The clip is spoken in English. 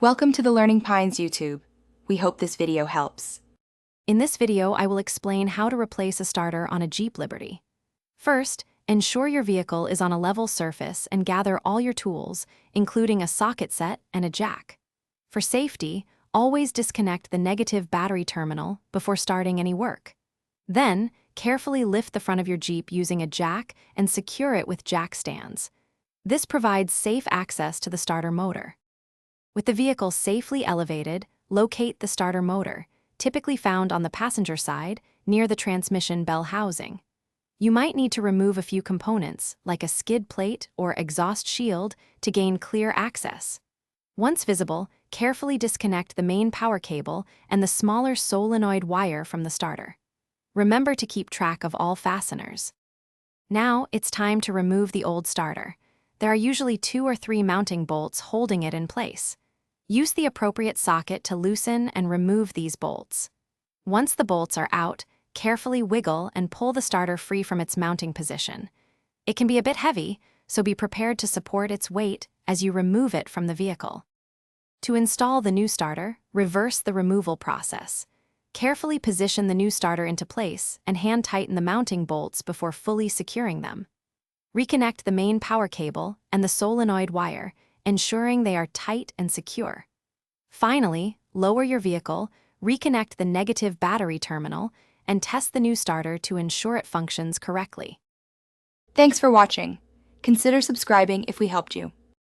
Welcome to the Learning Pines YouTube. We hope this video helps. In this video, I will explain how to replace a starter on a Jeep Liberty. First, ensure your vehicle is on a level surface and gather all your tools, including a socket set and a jack. For safety, always disconnect the negative battery terminal before starting any work. Then, carefully lift the front of your Jeep using a jack and secure it with jack stands. This provides safe access to the starter motor. With the vehicle safely elevated, locate the starter motor, typically found on the passenger side near the transmission bell housing. You might need to remove a few components, like a skid plate or exhaust shield, to gain clear access. Once visible, carefully disconnect the main power cable and the smaller solenoid wire from the starter. Remember to keep track of all fasteners. Now it's time to remove the old starter. There are usually 2 or 3 mounting bolts holding it in place. Use the appropriate socket to loosen and remove these bolts. Once the bolts are out, carefully wiggle and pull the starter free from its mounting position. It can be a bit heavy, so be prepared to support its weight as you remove it from the vehicle. To install the new starter, reverse the removal process. Carefully position the new starter into place and hand tighten the mounting bolts before fully securing them. Reconnect the main power cable and the solenoid wire, ensuring they are tight and secure. Finally, lower your vehicle, reconnect the negative battery terminal, and test the new starter to ensure it functions correctly. Thanks for watching. Consider subscribing if we helped you.